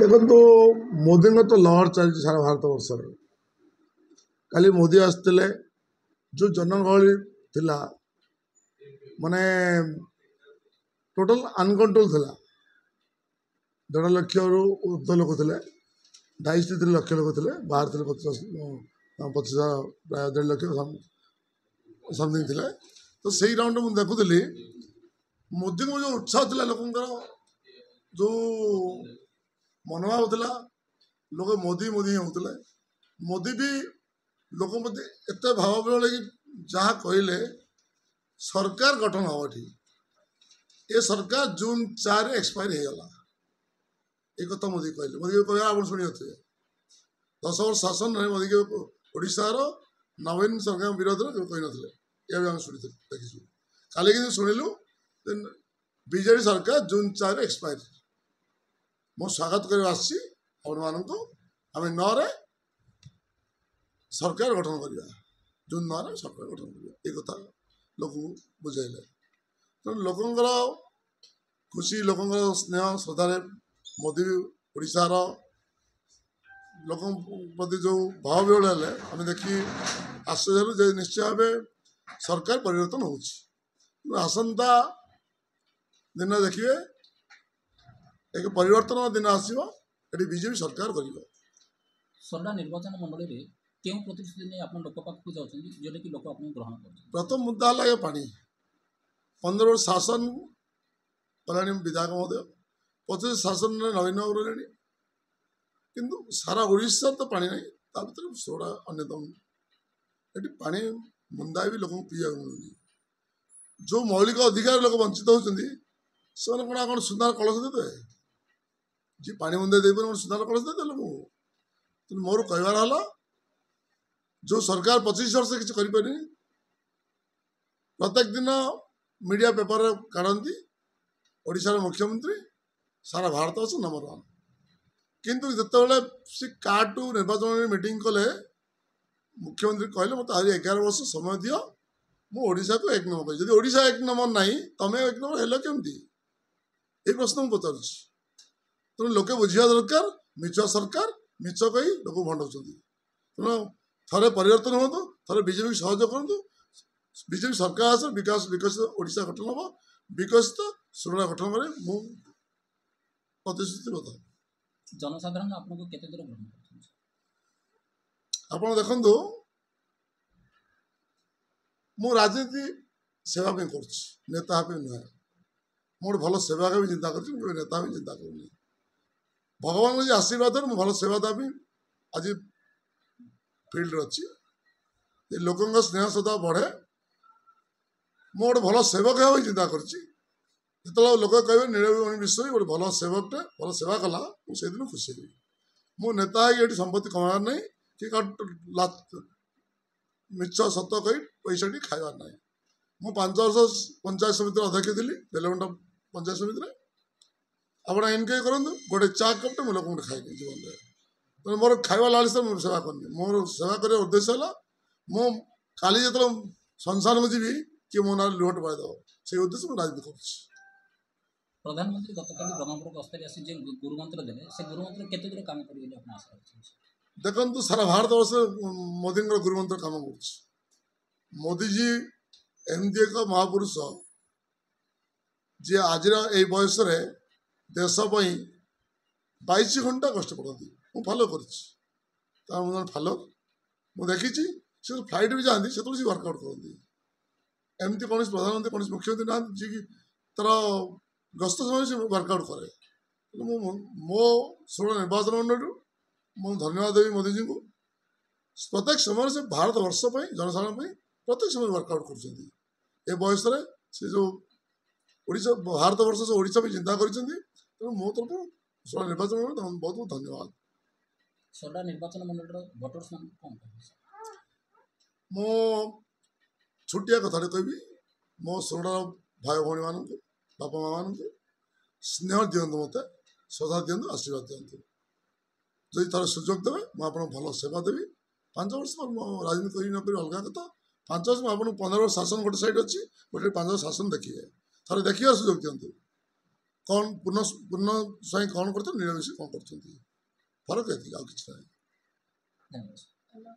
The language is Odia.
ଦେଖନ୍ତୁ ମୋଦିଙ୍କ ତ ଲହର ଚାଲିଛି ସାରା ଭାରତ ବର୍ଷରେ। କାଲି ମୋଦି ଆସିଥିଲେ, ଯେଉଁ ଜନଗହଳି ଥିଲା ମାନେ ଟୋଟାଲ ଅନକଣ୍ଟ୍ରୋଲ ଥିଲା। 1.5 ଲକ୍ଷରୁ ଉର୍ଦ୍ଧ୍ୱ ଲୋକ ଥିଲେ, 2.5-3 ଲକ୍ଷ ଲୋକ ଥିଲେ, ବାହାରେ ଥିଲେ 25,000 ପ୍ରାୟ 1.5 ଲକ୍ଷ ସମଥିଙ୍ଗ ଥିଲେ। ତ ସେଇ ରାଉଣ୍ଡରେ ମୁଁ ଦେଖୁଥିଲି ମୋଦିଙ୍କ ଯେଉଁ ଉତ୍ସାହ ଥିଲା, ଲୋକଙ୍କର ଯେଉଁ ମନୋଭାବ ଥିଲା, ଲୋକ ମୋଦି ମୋଦି ହିଁ ହେଉଥିଲେ। ମୋଦି ବି ଲୋକ ପ୍ରତି ଏତେ ଭାବପ୍ରବଣ କି ଯାହା କହିଲେ ସରକାର ଗଠନ ହେବ ଏଠି, ଏ ସରକାର ଜୁନ୍ 4 ଏକ୍ସପାୟାର ହେଇଗଲା, ଏ କଥା ମୋଦି କହିଲେ। ମୋଦି କହିବା ଆପଣ ଶୁଣିନଥିବେ। 10 ବର୍ଷ ଶାସନରେ ମୋଦି ଓଡ଼ିଶାର ନବୀନ ସରକାରଙ୍କ ବିରୋଧରେ କେବେ କହିନଥିଲେ, ଏ ବି ଆମେ ଶୁଣିଥିଲୁ ଦେଖିଛୁ। କାଲି କିନ୍ତୁ ଶୁଣିଲୁ ବିଜେଡ଼ି ସରକାର ଜୁନ୍ 4 ଏକ୍ସପାୟାର। ମୁଁ ସ୍ୱାଗତ କରିବା ଆସିଛି ଆପଣମାନଙ୍କୁ। ଆମେ 9ରେ ସରକାର ଗଠନ କରିବା, ଜୁନ୍ 9ରେ ସରକାର ଗଠନ କରିବା, ଏ କଥା ଲୋକଙ୍କୁ ବୁଝାଇଲେ। ତେଣୁ ଲୋକଙ୍କର ଖୁସି, ଲୋକଙ୍କର ସ୍ନେହ ଶ୍ରଦ୍ଧାରେ ମୋଦି ଓଡ଼ିଶାର ଲୋକଙ୍କ ପ୍ରତି ଯେଉଁ ଭାବ ବିହ୍ୱଳ ହେଲେ ଆମେ ଦେଖି ଆଶ୍ଚର୍ଯ୍ୟ ହେଲୁ ଯେ ନିଶ୍ଚୟ ଭାବେ ସରକାର ପରିବର୍ତ୍ତନ ହେଉଛି। ଆସନ୍ତା ଦିନ ଦେଖିବେ ଏକ ପରିବର୍ତ୍ତନ ଦିନ ଆସିବ, ଏଠି ବିଜେପି ସରକାର କରିବ। ସୋରଡ଼ା ନିର୍ବାଚନ ମଣ୍ଡଳୀରେ କେଉଁ ପ୍ରତିଶ୍ରୁତି ନେଇ ଆପଣ ଲୋକ ପାଖକୁ ଯାଉଛନ୍ତି, ଯେଉଁଟାକି ଲୋକ ଆପଣଙ୍କୁ ଗ୍ରହଣ କରୁଛନ୍ତି? ପ୍ରଥମ ମୁଦ୍ଦା ହେଲା ଏ ପାଣି। 15 ବର୍ଷ ଶାସନ କଲାଣି ବିଧାୟକ ମହୋଦୟ, 25 ଶାସନରେ ନବୀନ ବାବୁ ରହିଲେଣି, କିନ୍ତୁ ସାରା ଓଡ଼ିଶାରେ ତ ପାଣି ନାହିଁ, ତା ଭିତରେ ସୋରଡ଼ା ଅନ୍ୟତମ। ଏଠି ପାଣି ମୁନ୍ଦାଏ ବି ଲୋକଙ୍କୁ ପିଇବାକୁ ମିଳୁନି। ଯେଉଁ ମୌଳିକ ଅଧିକାର ଲୋକ ବଞ୍ଚିତ ହେଉଛନ୍ତି, ସେମାନେ କ'ଣ ସୁନାର କଳସ ଦେବେ? ଯିଏ ପାଣି ମୁନ୍ଦାଏ ଦେଇପାରିବ କ'ଣ ସୁନାର କଳସ ଦେବେ ଲୋକଙ୍କୁ? ତେଣୁ ମୋର କହିବାର ହେଲା, ଯେଉଁ ସରକାର 25 ବର୍ଷ କିଛି କରିପାରିନି, ପ୍ରତ୍ୟେକ ଦିନ ମିଡ଼ିଆ ପେପରରେ କାଢ଼ନ୍ତି ଓଡ଼ିଶାର ମୁଖ୍ୟମନ୍ତ୍ରୀ ସାରା ଭାରତ ବର୍ଷ ନମ୍ବର 1। କିନ୍ତୁ ଯେତେବେଳେ ସେ କାର୍ଡୁ ନିର୍ବାଚନରେ ମିଟିଂ କଲେ, ମୁଖ୍ୟମନ୍ତ୍ରୀ କହିଲେ ମୋତେ ଆହୁରି 11 ବର୍ଷ ସମୟ ଦିଅ, ମୁଁ ଓଡ଼ିଶାକୁ 1 ନମ୍ବର କରିବି। ଯଦି ଓଡ଼ିଶା 1 ନମ୍ବର ନାହିଁ, ତମେ 1 ନମ୍ବର ହେଲ କେମିତି? এই ପ୍ରଶ୍ନ ମୁଁ ପଚାରୁଛି। ତେଣୁ ଲୋକେ ବୁଝିବା ଦରକାର, ମିଛ ସରକାର ମିଛ କହି ଲୋକ ଭଣ୍ଡଉଛନ୍ତି। ତେଣୁ ଥରେ ପରିବର୍ତ୍ତନ ହୁଅନ୍ତୁ, ଥରେ ବିଜେପିକୁ ସହଯୋଗ କରନ୍ତୁ। ବିଜେପି ସରକାର ଆସିଲେ ବିକଶିତ ଓଡ଼ିଶା ଗଠନ ହେବ, ବିକଶିତ ସୋରଡ଼ା ଗଠନ କରି ମୁଁ ପ୍ରତିଶ୍ରୁତିବଦ୍ଧ। ଜନସାଧାରଣ ଆପଣଙ୍କୁ କେତେ ଦୂର ଗ୍ରହଣ କରୁଛନ୍ତି? ଆପଣ ଦେଖନ୍ତୁ, ମୁଁ ରାଜନୀତି ସେବା ପାଇଁ କରୁଛି, ନେତା ପାଇଁ ନୁହେଁ। ମୁଁ ଗୋଟେ ଭଲ ସେବା ପାଇଁ ଚିନ୍ତା କରୁଛି, ମୁଁ ନେତା ପାଇଁ ଚିନ୍ତା କରୁନି। ଭଗବାନଙ୍କ ଯେ ଆଶୀର୍ବାଦରେ ମୁଁ ଭଲ ସେବା ଦେବା ପାଇଁ ଆଜି ଫିଲ୍ଡରେ ଅଛି। ଏ ଲୋକଙ୍କ ସ୍ନେହ ଶ୍ରଦ୍ଧା ବଢ଼େ, ମୁଁ ଗୋଟେ ଭଲ ସେବକ ହେବା ପାଇଁ ଚିନ୍ତା କରୁଛି। ଯେତେବେଳେ ଲୋକ କହିବେ ନୀଳମଣି ବିଶ୍ୱ ଗୋଟେ ଭଲ ସେବକଟେ, ଭଲ ସେବା କଲା, ମୁଁ ସେଇଦିନ ଖୁସି ହେବି। ମୁଁ ନେତା ହେଇକି ଏଠି ସମ୍ପତ୍ତି କମାଇବାର ନାହିଁ, କି ମିଛ ସତ କହି ପଇସାଟି ଖାଇବାର ନାହିଁ। ମୁଁ 5 ବର୍ଷ ପଞ୍ଚାୟତ ସମିତିର ଅଧ୍ୟକ୍ଷ ଥିଲି, ବେଲଗୁଣ୍ଡା ପଞ୍ଚାୟତ ସମିତିରେ। ଆପଣ ଇନକ୍ୱାରି କରନ୍ତୁ, ଗୋଟେ ଚା କପ୍ଟେ ମୁଁ ଲୋକଙ୍କୁ ଖାଇନି ଜୀବନରେ। ତେଣୁ ମୋର ଖାଇବା ଲାଳସାରେ ମୁଁ ସେବା କରିନି। ମୋର ସେବା କରିବା ଉଦ୍ଦେଶ୍ୟ ହେଲା, ମୁଁ କାଲି ଯେତେବେଳେ ସଂସାରକୁ ଯିବି, କିଏ ମୋ ନାଁରେ ଲୁହଟ ପାଇଦେବ, ସେଇ ଉଦ୍ଦେଶ୍ୟ ମୁଁ ରାଜନୀତି କରୁଛି। ପ୍ରଧାନମନ୍ତ୍ରୀ ଗତକାଲି ବ୍ରହ୍ମପୁର ଗସ୍ତରେ ଆସି ଯେ ଗୁରୁମନ୍ତ୍ର ଦେଲେ, ସେ ଗୁରୁମନ୍ତ୍ର କେତେ ଦୂର କାମ କରିବେ ବୋଲି ଆପଣ ଆଶା ରଖିଛନ୍ତି? ଦେଖନ୍ତୁ, ସାରା ଭାରତ ବର୍ଷରେ ମୋଦିଙ୍କର ଗୁରୁମନ୍ତ୍ର କାମ କରୁଛି। ମୋଦିଜୀ ଏମିତି ଏକ ମହାପୁରୁଷ, ଯିଏ ଆଜିର ଏଇ ବୟସରେ ଦେଶ ପାଇଁ 22 ଘଣ୍ଟା କଷ୍ଟ କରନ୍ତି। ମୁଁ ଫଲୋ କରିଛି, ତାର ମୁଁ ଜଣେ ଫଲୋ। ମୁଁ ଦେଖିଛି ସେ ଫ୍ଲାଇଟ୍ ବି ଯାଆନ୍ତି, ସେତେବେଳେ ସେ ୱାର୍କଆଉଟ୍ କରନ୍ତି। ଏମିତି କୌଣସି ପ୍ରଧାନମନ୍ତ୍ରୀ, କୌଣସି ମୁଖ୍ୟମନ୍ତ୍ରୀ ନାହାନ୍ତି ଯିଏକି ତାର ଗସ୍ତ ସମୟରେ ସେ ୱାର୍କଆଉଟ୍ କରେ। ମୁଁ ମୋ ଷୋହଳ ନିର୍ବାଚନ ମଣ୍ଡଳୀରୁ ମୁଁ ଧନ୍ୟବାଦ ଦେବି ମୋଦିଜୀଙ୍କୁ। ପ୍ରତ୍ୟେକ ସମୟରେ ସେ ଭାରତ ବର୍ଷ ପାଇଁ, ଜନସାଧାରଣ ପାଇଁ ପ୍ରତ୍ୟେକ ସମୟରେ ୱାର୍କଆଉଟ୍ କରୁଛନ୍ତି। ଏ ବୟସରେ ସେ ଯେଉଁ ଓଡ଼ିଶା, ଭାରତ ବର୍ଷ ସେ ଓଡ଼ିଶା ପାଇଁ ଚିନ୍ତା କରିଛନ୍ତି। ତେଣୁ ମୋ ତରଫରୁ ଷୋହଳ ନିର୍ବାଚନ ମଣ୍ଡଳୀ ବହୁତ ବହୁତ ଧନ୍ୟବାଦ। ସୋରଡ଼ା ନିର୍ବାଚନ ମଣ୍ଡଳୀର ଭୋଟର୍ସମାନଙ୍କୁ କ'ଣ କହିବେ? ମୁଁ ଛୋଟିଆ କଥାଟେ କହିବି, ମୋ ଷୋହଳ ଭାଇ ଭଉଣୀମାନଙ୍କୁ, ବାପା ମାଆମାନଙ୍କୁ ସ୍ନେହ ଦିଅନ୍ତୁ, ମୋତେ ଶ୍ରଦ୍ଧା ଦିଅନ୍ତୁ, ଆଶୀର୍ବାଦ ଦିଅନ୍ତୁ। ଯଦି ଥରେ ସୁଯୋଗ ଦେବେ, ମୁଁ ଆପଣଙ୍କୁ ଭଲ ସେବା ଦେବି। 5 ବର୍ଷ ମୁଁ ରାଜନୀତି କରି ନ କରି ଅଲଗା କଥା। 5 ବର୍ଷ ମୁଁ ଆପଣଙ୍କୁ 15 ବର୍ଷ ଶାସନ ଗୋଟେ ସାଇଡ଼୍ ଅଛି, ଗୋଟେ 5 ବର୍ଷ ଶାସନ ଦେଖିବେ। ଥରେ ଦେଖିବାର ସୁଯୋଗ ଦିଅନ୍ତୁ। କ'ଣ ପୂର୍ଣ୍ଣ ସ୍ୱାଇଁ କ'ଣ କରୁଛନ୍ତି, ନୀଳ ମିଶ୍ର କ'ଣ କରୁଛନ୍ତି, ଫରକ ଏତିକି, ଆଉ କିଛି ନାହିଁ। ଧନ୍ୟବାଦ।